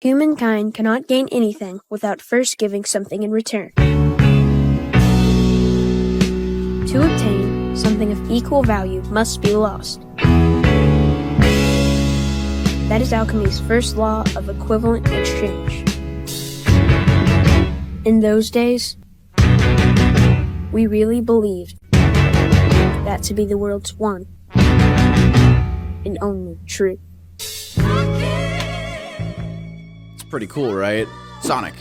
Humankind cannot gain anything without first giving something in return. To obtain, something of equal value must be lost. That is alchemy's first law of equivalent exchange. In those days, we really believed that to be the world's one and only truth. It's pretty cool, right? Sonic,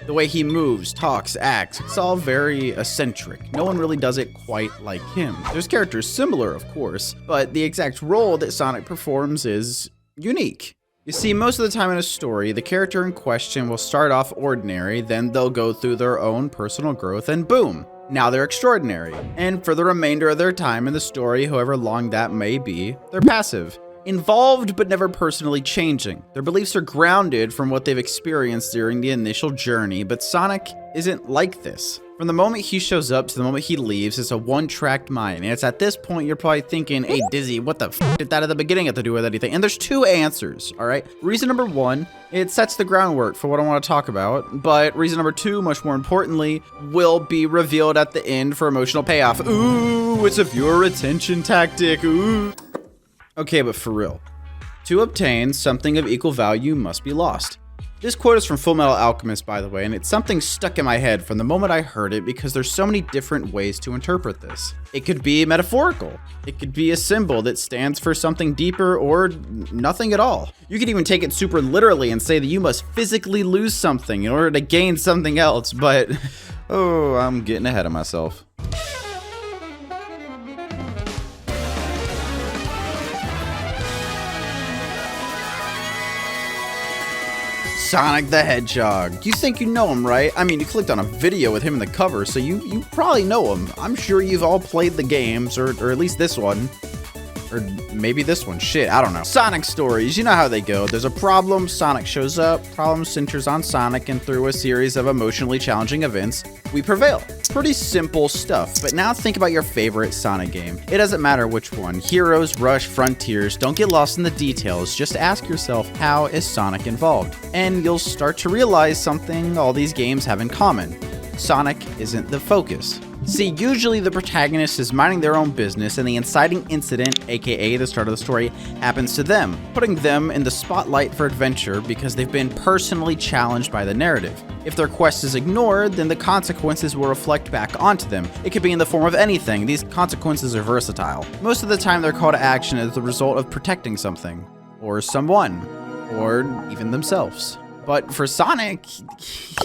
the way he moves, talks, acts, it's all very eccentric. No one really does it quite like him. There's characters similar, of course, but the exact role that Sonic performs is unique. You see, most of the time in a story, the character in question will start off ordinary, then they'll go through their own personal growth, and boom, now they're extraordinary. And for the remainder of their time in the story, however long that may be, they're passive. Involved but never personally changing. Their beliefs are grounded from what they've experienced during the initial journey, but Sonic isn't like this. From the moment he shows up to the moment he leaves, it's a one-track mind, and it's at this point you're probably thinking, hey Dizzy, what the f did that at the beginning have to do with anything? And there's two answers, alright? Reason number one, it sets the groundwork for what I want to talk about, but reason number two, much more importantly, will be revealed at the end for emotional payoff. Ooh, it's a viewer retention tactic, ooh. Okay, but for real, to obtain something of equal value must be lost. This quote is from Fullmetal Alchemist, by the way, and it's something stuck in my head from the moment I heard it because there's so many different ways to interpret this. It could be metaphorical. It could be a symbol that stands for something deeper or nothing at all. You could even take it super literally and say that you must physically lose something in order to gain something else, but oh, I'm getting ahead of myself. Sonic the Hedgehog. You think you know him, right? You clicked on a video with him in the cover, so you probably know him. I'm sure you've all played the games, or at least this one. Or maybe this one, shit, I don't know. Sonic stories, you know how they go. There's a problem, Sonic shows up, problem centers on Sonic, and through a series of emotionally challenging events, we prevail. Pretty simple stuff, but now think about your favorite Sonic game. It doesn't matter which one, Heroes, Rush, Frontiers, don't get lost in the details, just ask yourself, how is Sonic involved? And you'll start to realize something all these games have in common. Sonic isn't the focus. See, usually the protagonist is minding their own business and the inciting incident, aka the start of the story, happens to them, putting them in the spotlight for adventure because they've been personally challenged by the narrative. If their quest is ignored, then the consequences will reflect back onto them. It could be in the form of anything. These consequences are versatile. Most of the time their call to action is the result of protecting something, or someone, or even themselves. But for Sonic,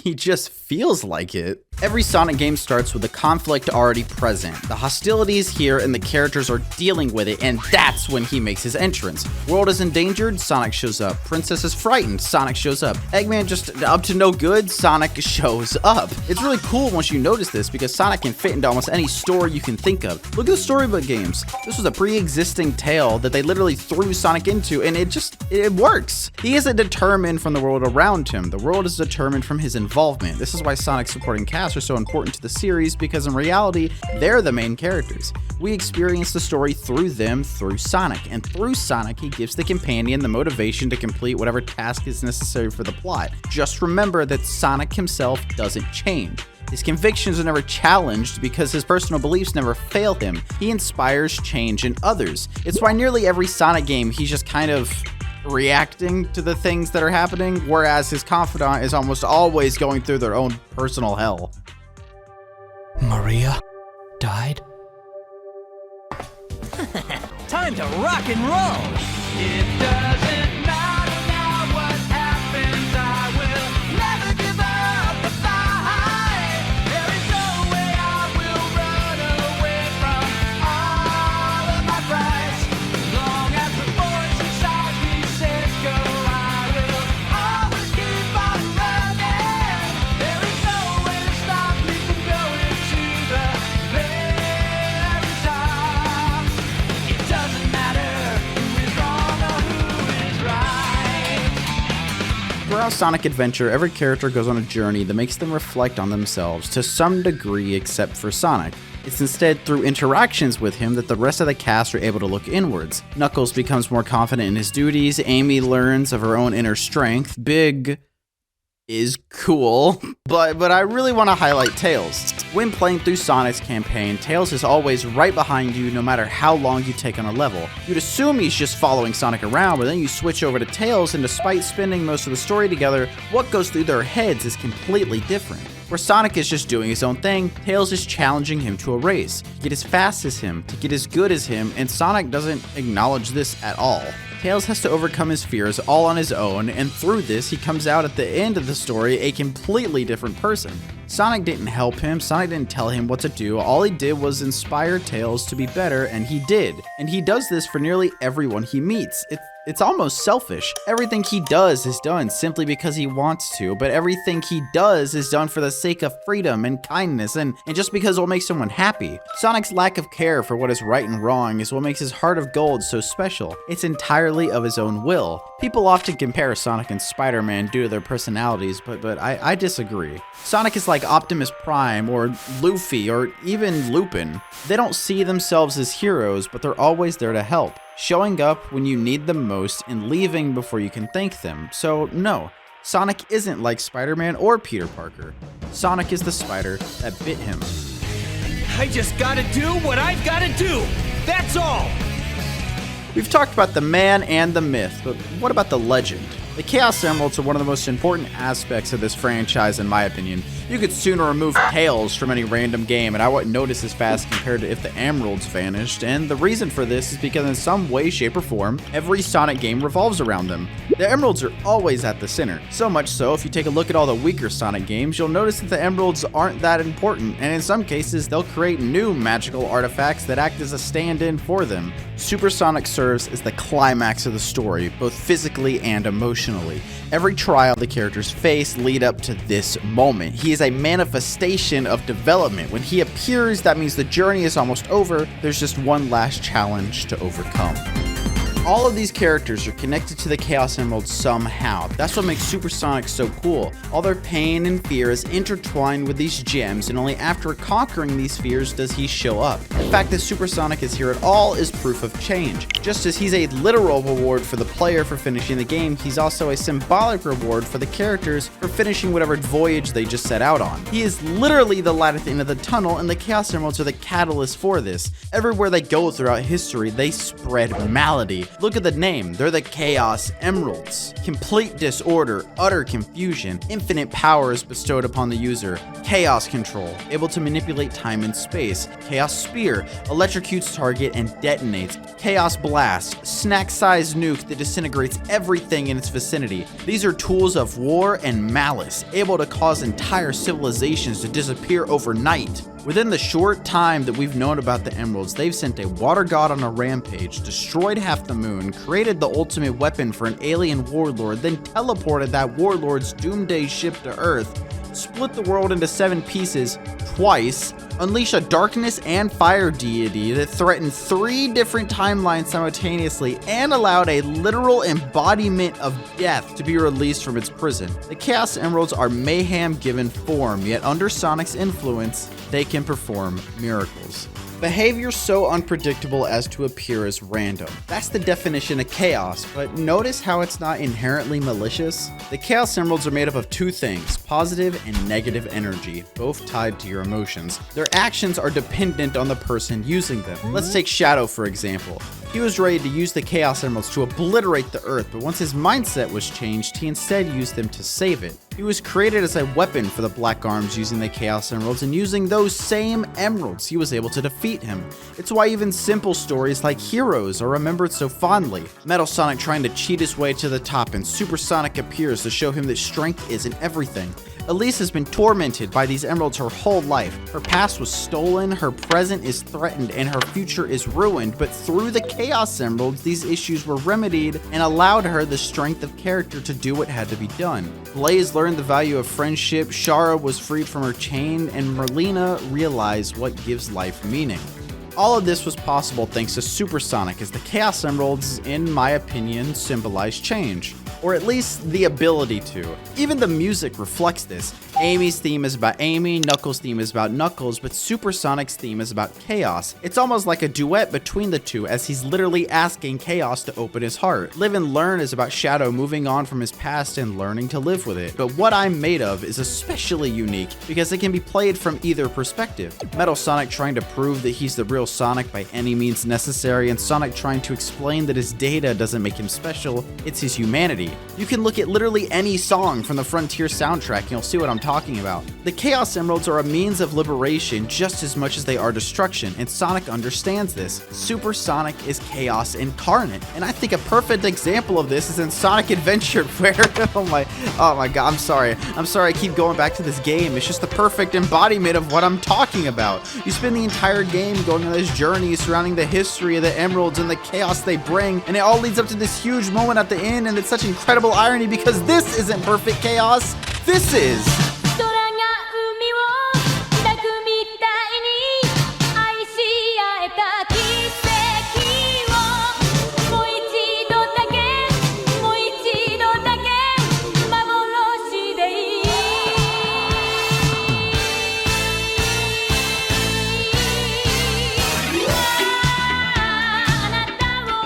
he just feels like it. Every Sonic game starts with the conflict already present. The hostility is here and the characters are dealing with it, and that's when he makes his entrance. World is endangered, Sonic shows up. Princess is frightened, Sonic shows up. Eggman just up to no good, Sonic shows up. It's really cool once you notice this because Sonic can fit into almost any story you can think of. Look at the storybook games. This was a pre-existing tale that they literally threw Sonic into, and it works. He isn't determined from the world around him. The world is determined from his involvement. This is why Sonic's supporting cast are so important to the series, because in reality, they're the main characters. We experience the story through them, through Sonic, and through Sonic, he gives the companion the motivation to complete whatever task is necessary for the plot. Just remember that Sonic himself doesn't change. His convictions are never challenged because his personal beliefs never fail him. He inspires change in others. It's why nearly every Sonic game, he's just kind of reacting to the things that are happening, whereas his confidant is almost always going through their own personal hell. Maria died? Time to rock and roll! It doesn't matter now what happens, I will never give up the fight. There is no way I will run away from all of my frights. As long as the voice inside me says go, I will always keep on running. There is no way to stop me from going to the very top. It doesn't matter who is wrong or who is right. Throughout Sonic Adventure, every character goes on a journey that makes them reflect on themselves to some degree except for Sonic. It's instead through interactions with him that the rest of the cast are able to look inwards. Knuckles becomes more confident in his duties, Amy learns of her own inner strength, Big is cool, but I really want to highlight Tails. When playing through Sonic's campaign, Tails is always right behind you no matter how long you take on a level. You'd assume he's just following Sonic around, but then you switch over to Tails, and despite spending most of the story together, what goes through their heads is completely different. Where Sonic is just doing his own thing, Tails is challenging him to a race, to get as fast as him, to get as good as him, and Sonic doesn't acknowledge this at all. Tails has to overcome his fears all on his own, and through this, he comes out at the end of the story a completely different person. Sonic didn't help him, Sonic didn't tell him what to do, all he did was inspire Tails to be better, and he did. And he does this for nearly everyone he meets. It's almost selfish. Everything he does is done simply because he wants to, but everything he does is done for the sake of freedom and kindness and just because it will make someone happy. Sonic's lack of care for what is right and wrong is what makes his heart of gold so special. It's entirely of his own will. People often compare Sonic and Spider-Man due to their personalities, but I disagree. Sonic is like Optimus Prime or Luffy or even Lupin. They don't see themselves as heroes, but they're always there to help, showing up when you need them most and leaving before you can thank them. So no, Sonic isn't like Spider-Man or Peter Parker. Sonic is the spider that bit him. I just gotta do what I've gotta do. That's all. We've talked about the man and the myth, but what about the legend? The Chaos Emeralds are one of the most important aspects of this franchise in my opinion. You could sooner remove Tails from any random game and I wouldn't notice as fast compared to if the Emeralds vanished, and the reason for this is because in some way, shape, or form, every Sonic game revolves around them. The Emeralds are always at the center, so much so if you take a look at all the weaker Sonic games, you'll notice that the Emeralds aren't that important, and in some cases, they'll create new magical artifacts that act as a stand-in for them. Super Sonic serves as the climax of the story, both physically and emotionally. Every trial the characters face lead up to this moment. He is a manifestation of development. When he appears, that means the journey is almost over. There's just one last challenge to overcome. All of these characters are connected to the Chaos Emeralds somehow. That's what makes Super Sonic so cool. All their pain and fear is intertwined with these gems, and only after conquering these fears does he show up. The fact that Super Sonic is here at all is proof of change. Just as he's a literal reward for the player for finishing the game, he's also a symbolic reward for the characters for finishing whatever voyage they just set out on. He is literally the light at the end of the tunnel, and the Chaos Emeralds are the catalyst for this. Everywhere they go throughout history, they spread malady. Look at the name, they're the Chaos Emeralds. Complete disorder, utter confusion, infinite powers bestowed upon the user, chaos control, able to manipulate time and space, chaos spear, electrocutes target and detonates, chaos blast, snack-sized nuke that disintegrates everything in its vicinity. These are tools of war and malice, able to cause entire civilizations to disappear overnight. Within the short time that we've known about the Emeralds, they've sent a water god on a rampage, destroyed half the moon, created the ultimate weapon for an alien warlord, then teleported that warlord's doomsday ship to Earth, split the world into 7 pieces twice, unleash a darkness and fire deity that threatened 3 different timelines simultaneously, and allowed a literal embodiment of death to be released from its prison. The Chaos Emeralds are mayhem given form, yet under Sonic's influence, they can perform miracles. Behavior so unpredictable as to appear as random. That's the definition of chaos, but notice how it's not inherently malicious? The Chaos Emeralds are made up of 2 things, positive and negative energy, both tied to your emotions. Their actions are dependent on the person using them. Let's take Shadow for example. He was ready to use the Chaos Emeralds to obliterate the Earth, but once his mindset was changed, he instead used them to save it. He was created as a weapon for the Black Arms using the Chaos Emeralds, and using those same emeralds, he was able to defeat him. It's why even simple stories like Heroes are remembered so fondly. Metal Sonic trying to cheat his way to the top, and Super Sonic appears to show him that strength isn't everything. Elise has been tormented by these emeralds her whole life. Her past was stolen, her present is threatened, and her future is ruined, but through the Chaos Emeralds, these issues were remedied and allowed her the strength of character to do what had to be done. Blaze learned the value of friendship, Shara was freed from her chain, and Merlina realized what gives life meaning. All of this was possible thanks to Super Sonic, as the Chaos Emeralds, in my opinion, symbolize change. or at least the ability to. Even the music reflects this. Amy's theme is about Amy, Knuckles' theme is about Knuckles, but Supersonic's theme is about chaos. It's almost like a duet between the two, as he's literally asking Chaos to open his heart. Live and Learn is about Shadow moving on from his past and learning to live with it. But What I'm Made Of is especially unique because it can be played from either perspective. Metal Sonic trying to prove that he's the real Sonic by any means necessary, and Sonic trying to explain that his data doesn't make him special, it's his humanity. You can look at literally any song from the Frontier soundtrack and you'll see what I'm talking about. The Chaos Emeralds are a means of liberation just as much as they are destruction, and Sonic understands this. Super Sonic is chaos incarnate, and I think a perfect example of this is in Sonic Adventure where, oh my god, I'm sorry I keep going back to this game. It's just the perfect embodiment of what I'm talking about. You spend the entire game going on this journey surrounding the history of the emeralds and the chaos they bring, and it all leads up to this huge moment at the end, and it's such incredible irony because this isn't perfect chaos, this is. 空が海を抱くみたいに愛し合えた奇跡をもう一度だけもう一度だけ幻でいい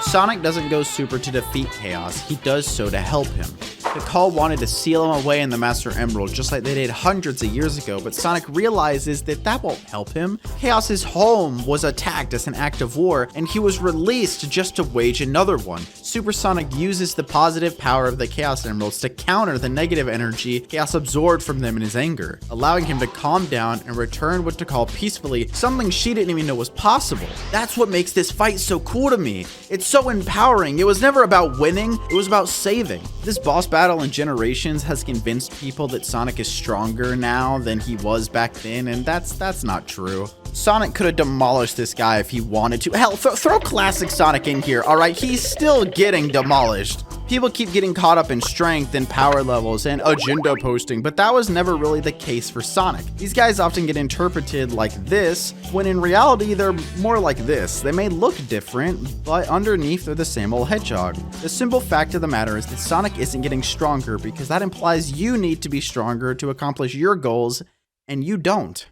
Sonic doesn't go super to defeat Chaos, he does so to help him. The Call wanted to seal him away in the Master Emerald just like they did hundreds of years ago, but Sonic realizes that that won't help him. Chaos's home was attacked as an act of war, and he was released just to wage another one. Super Sonic uses the positive power of the Chaos Emeralds to counter the negative energy Chaos absorbed from them in his anger, allowing him to calm down and return what to call peacefully, something she didn't even know was possible. That's what makes this fight so cool to me. It's so empowering. It was never about winning, it was about saving. This boss battle in Generations has convinced people that Sonic is stronger now than he was back then, and that's not true. Sonic could have demolished this guy if he wanted to. Hell, throw classic Sonic in here, alright? He's still getting demolished. People keep getting caught up in strength and power levels and agenda posting, but that was never really the case for Sonic. These guys often get interpreted like this, when in reality they're more like this. They may look different, but underneath they're the same old Hedgehog. The simple fact of the matter is that Sonic isn't getting stronger because that implies you need to be stronger to accomplish your goals, and you don't.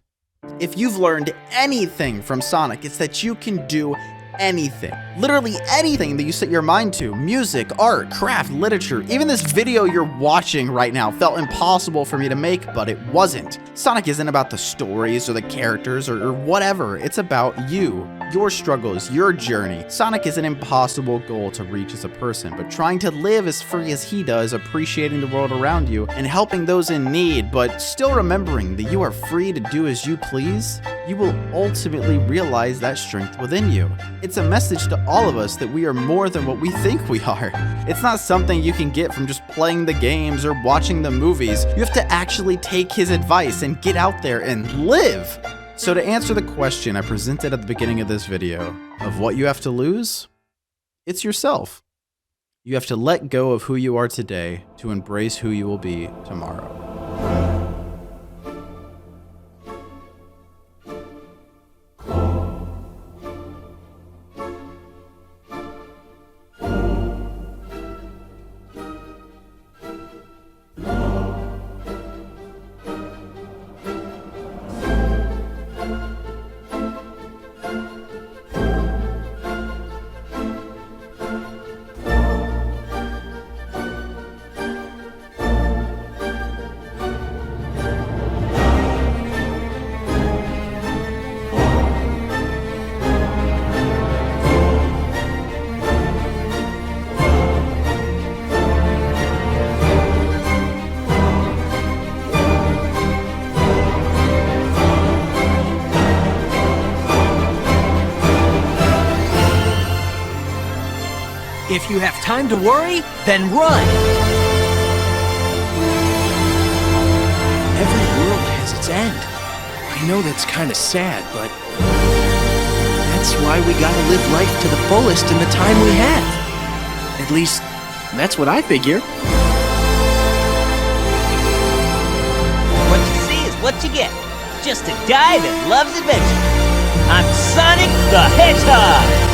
If you've learned anything from Sonic, it's that you can do anything. Literally anything that you set your mind to. Music, art, craft, literature. Even this video you're watching right now felt impossible for me to make, but it wasn't. Sonic isn't about the stories or the characters or whatever. It's about you, your struggles, your journey. Sonic is an impossible goal to reach as a person, but trying to live as free as he does, appreciating the world around you and helping those in need, but still remembering that you are free to do as you please, you will ultimately realize that strength within you. It's a message to all of us that we are more than what we think we are. It's not something you can get from just playing the games or watching the movies. You have to actually take his advice and get out there and live. So to answer the question I presented at the beginning of this video of what you have to lose, it's yourself. You have to let go of who you are today to embrace who you will be tomorrow. If you have time to worry, then run! Every world has its end. I know that's kind of sad, but that's why we gotta live life to the fullest in the time we have. At least, that's what I figure. What you see is what you get. Just a guy that loves adventure. I'm Sonic the Hedgehog!